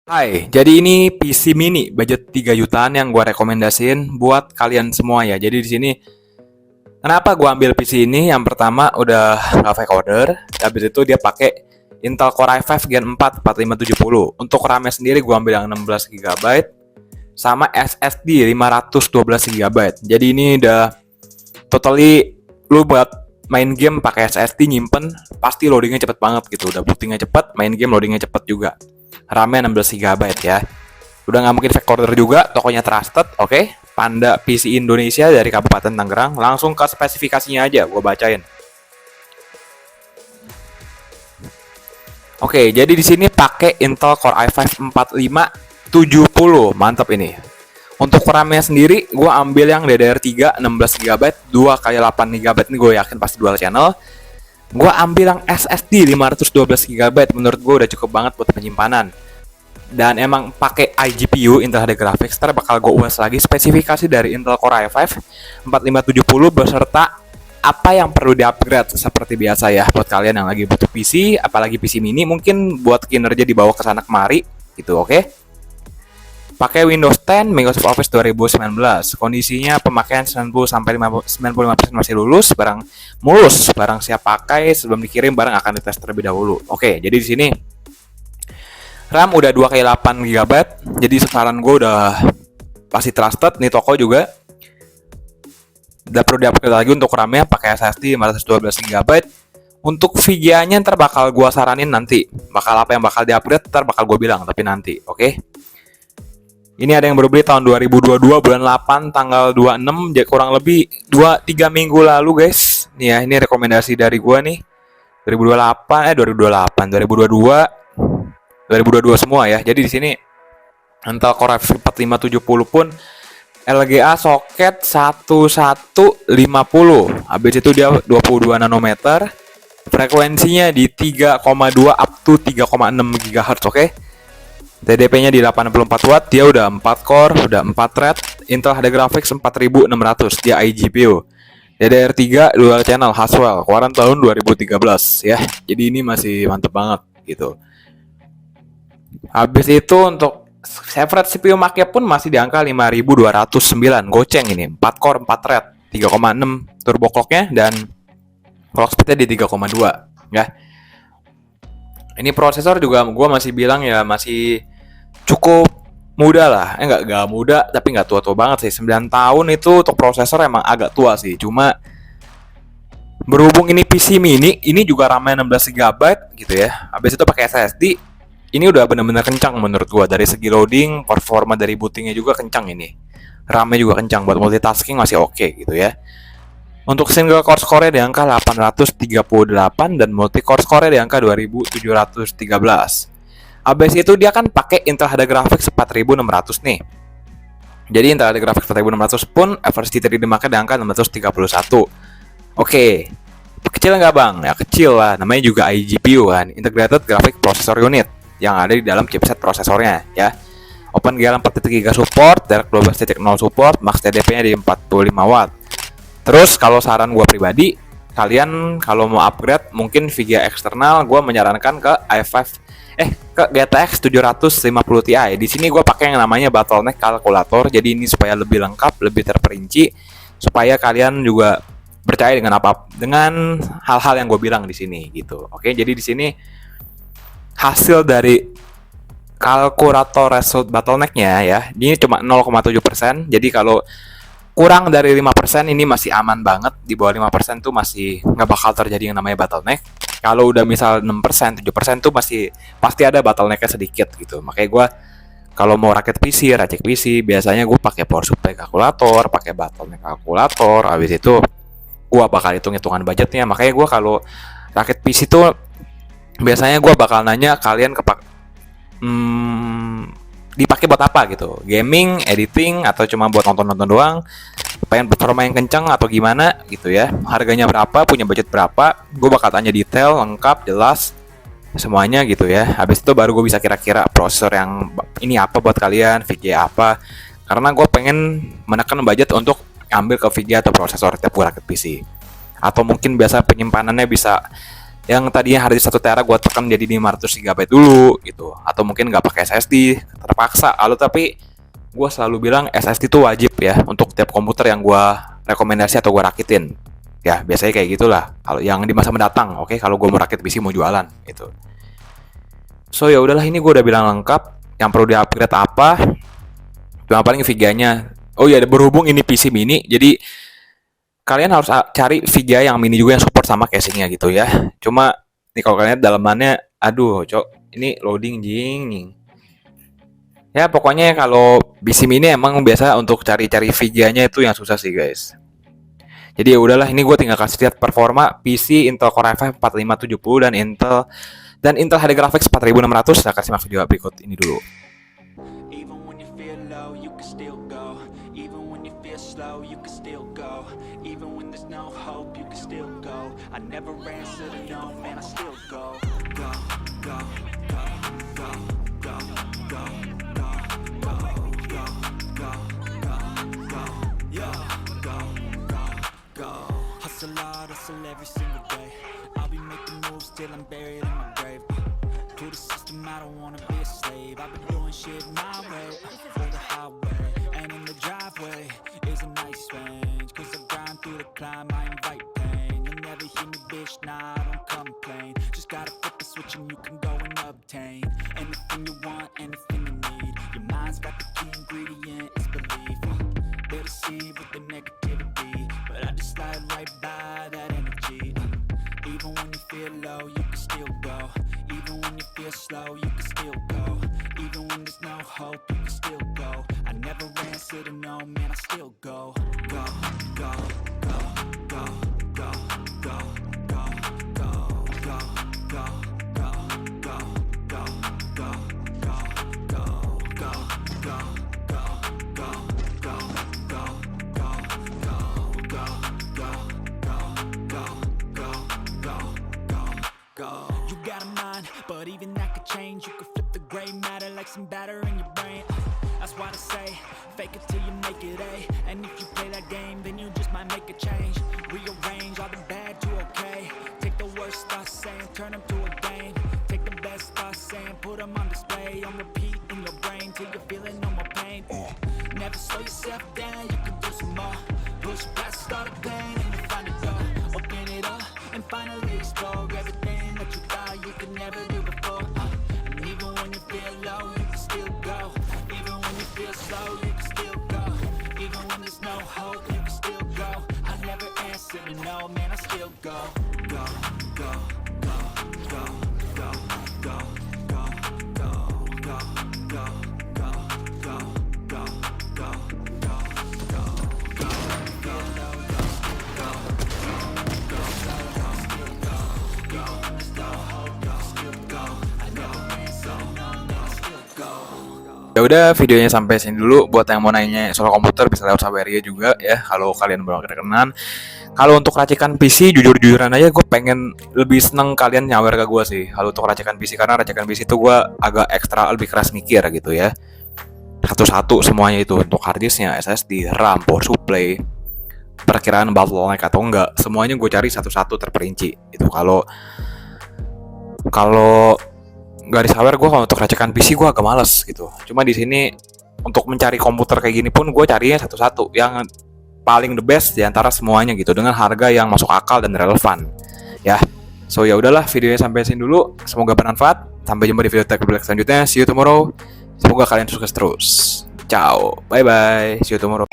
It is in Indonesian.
Hai, jadi ini PC mini budget 3 jutaan yang gua rekomendasiin buat kalian semua ya. Jadi di sini kenapa gua ambil PC ini? Yang pertama udah graphic order, habis itu dia pakai Intel Core i5 Gen 4 4570. Untuk RAM-nya sendiri gua ambil yang 16 GB sama SSD 512 GB. Jadi ini udah totally lu buat main game pakai SSD nyimpen pasti loadingnya cepet banget gitu. Udah bootingnya cepet, main game loadingnya cepet juga. RAM-nya 16 GB ya. Udah nggak mungkin fake order juga, tokonya trusted, oke. Panda PC Indonesia dari Kabupaten Tangerang. Langsung ke spesifikasinya aja, gue bacain. Oke, jadi di sini pakai Intel Core i5 4570, mantap ini. Untuk RAM-nya sendiri, gue ambil yang DDR3 16 GB, 2 kali 8 GB, ini gue yakin pasti dual channel. Gue ambil yang SSD 512 GB, menurut gue udah cukup banget buat penyimpanan. Dan emang pakai iGPU Intel HD Graphics. Ntar bakal gue ulas lagi spesifikasi dari Intel Core i5 4570 beserta apa yang perlu di-upgrade seperti biasa ya buat kalian yang lagi butuh PC, apalagi PC mini mungkin buat kinerja dibawa ke sana kemari gitu, oke? Pakai Windows 10, Microsoft Office 2019. Kondisinya pemakaian 90 sampai 95% masih mulus, barang siap pakai sebelum dikirim barang akan dites terlebih dahulu. Oke, jadi di sini RAM udah 2 kali 8 GB. Jadi sasaran gue udah pasti trusted. Nih toko juga udah perlu di-upgrade lagi untuk RAM-nya pakai SSD 512 GB. Untuk VGA-nya ntar bakal gue saranin nanti. Bakal apa yang bakal di-upgrade ntar bakal gue bilang tapi nanti, oke? Ini ada yang baru beli tahun 2022 bulan 8 tanggal 26, jadi kurang lebih 2-3 minggu lalu guys. Nih ya, ini rekomendasi dari gue nih. 2022 semua ya. Jadi di sini Intel Core i5 4570 pun LGA soket 1150. Habis itu dia 22 nanometer. Frekuensinya di 3,2 up to 3,6 GHz, oke? TDP-nya di 84 watt, dia udah 4 core, udah 4 thread, Intel HD Graphics 4600, dia iGPU. DDR3 dual channel Haswell, keluaran tahun 2013 ya. Jadi ini masih mantep banget gitu. Habis itu untuk average CPU make pun masih di angka 5209, goceng ini, 4 core, 4 thread, 3,6 turbo clock-nya dan clock speed-nya di 3,2 ya. Ini prosesor juga gue masih bilang ya masih cukup muda lah, nggak muda tapi nggak tua-tua banget sih. 9 tahun itu untuk prosesor emang agak tua sih. Cuma berhubung ini PC mini, ini juga RAM-nya 16 GB gitu ya. Habis itu pakai SSD, ini udah benar-benar kencang menurut gua. Dari segi loading, performa dari bootingnya juga kencang ini. RAM-nya juga kencang, buat multitasking masih oke gitu ya. Untuk single core score di angka 838 dan multi core score di angka 2713. Abis itu dia kan pakai Intel HD Graphics 4600 nih. Jadi Intel HD Graphics 4600 pun versi 3D dimakai di angka 631. Oke. Kecil nggak bang? Ya kecil lah. Namanya juga iGPU kan, Integrated Graphic Processor Unit yang ada di dalam chipset prosesornya ya. OpenGL 4.3 support, Direct 12.0 support, max TDP-nya di 45 watt. Terus kalau saran gue pribadi, kalian kalau mau upgrade mungkin VGA eksternal, gue menyarankan ke ke GTX 750 Ti. Di sini gue pakai yang namanya bottleneck kalkulator. Jadi ini supaya lebih lengkap, lebih terperinci, supaya kalian juga percaya dengan hal-hal yang gue bilang di sini gitu. Oke, jadi di sini hasil dari kalkulator result bottlenecknya ya, ini cuma 0,7%. Jadi kalau kurang dari 5% ini masih aman banget. Di bawah 5% tuh masih nggak bakal terjadi yang namanya bottleneck. Kalau udah misal 6%, 7% tuh pasti ada bottlenecknya sedikit gitu. Makanya gue kalau mau rakit PC, racik PC, biasanya gue pakai power supply kalkulator, pakai bottleneck kalkulator. Habis itu gue bakal hitung-hitungan budgetnya. Makanya gue kalau rakit PC tuh biasanya gue bakal nanya kalian dipakai buat apa gitu, gaming, editing, atau cuma buat nonton-nonton doang, pengen performa yang kencang atau gimana gitu ya, harganya berapa, punya budget berapa, gue bakal tanya detail, lengkap, jelas semuanya gitu ya. Habis itu baru gue bisa kira-kira prosesor yang ini apa buat kalian, VGA apa, karena gue pengen menekan budget untuk ambil ke VGA atau prosesor tiap gue rakit PC. Atau mungkin biasa penyimpanannya bisa Yang tadinya hard disk 1 tera gue tekan jadi 500 GB dulu gitu, atau mungkin nggak pakai SSD terpaksa. Lalu tapi gue selalu bilang SSD itu wajib ya untuk tiap komputer yang gue rekomendasi atau gue rakitin. Ya biasanya kayak gitulah. Kalau yang di masa mendatang, oke, kalau gue mau rakit PC mau jualan gitu. So ya udahlah, ini gue udah bilang lengkap. Yang perlu di-upgrade apa? Cuma paling VGA-nya. Oh iya, berhubung ini PC mini, jadi kalian harus cari VGA yang mini juga yang support sama casingnya gitu ya. Cuma nih kalau kalian lihat dalamannya, aduh, ini loading jing. Ya pokoknya kalau PC mini emang biasa untuk cari-cari VGA-nya itu yang susah sih guys. Jadi ya udahlah, ini gue tinggal kasih lihat performa PC Intel Core i5 4570 dan Intel HD Graphics 4600. Saya kasih video berikut ini dulu. Hustle every single day. I'll be making moves till I'm buried in my grave. To the system, I don't wanna be a slave. I've been doing shit my way, for the highway. And in the driveway is a nice range. Cause I grind through the climb, I invite pain. You'll never hear me, bitch, nah, I don't complain. Just gotta flip the switch and you can go and obtain anything you want, anything you need. Your mind's got the key ingredient, it's belief. They'll deceive with the negativity, but I just slide right by that energy. Even when you feel low, you can still go. Even when you feel slow, you can still go. Even when there's no hope, you can still go. I never answer to no, man, I still go. Go, go, go, go, go, go, go, go, go, go, go, go, go, go, go, go, go, go. You got a mind, but even that could change. You could flip the gray matter like some batter in your brain. That's why I say, fake it till you make it A. And if you play that game, then you just might make a change. Rearrange all the bad to okay. Take the worst thoughts saying, turn them to a game. Take the best thoughts saying, put them on display. On repeat in your brain till you're feeling no more pain. Never slow yourself down, you can do some more. Push past all the pain and you find a door. Open it up and finally explore everything that you thought you could never do before. And even when you feel low, you can still go. Even when you feel slow, you can still go. Even when there's no hope, you can still go. I never answer to no, man, I still go. Go, go, go, go, go, go, go, go, go, go, go, go, go, go, go, go, go, go, go, Ya udah, videonya sampai sini dulu. Buat yang mau nanya soal komputer bisa lewat Saweria juga ya, kalau kalian belum berkenan. Kalau untuk racikan PC, jujur-jujuran aja gue pengen lebih seneng kalian nyawer ke gue sih. Kalau untuk racikan PC, karena racikan PC itu gue agak ekstra lebih keras mikir gitu ya. Satu-satu semuanya itu, untuk hard disknya, SSD, RAM, power supply, perkiraan bottleneck atau enggak, semuanya gue cari satu-satu terperinci. Itu kalau nggak disawer, gue kalau untuk racikan PC gue agak males gitu. Cuma di sini untuk mencari komputer kayak gini pun gue carinya satu-satu yang paling the best di antara semuanya gitu, dengan harga yang masuk akal dan relevan ya. So ya udahlah, videonya sampai sini dulu. Semoga bermanfaat. Sampai jumpa di video Tech Black selanjutnya. See you tomorrow. Semoga kalian sukses terus. Ciao. Bye bye. See you tomorrow.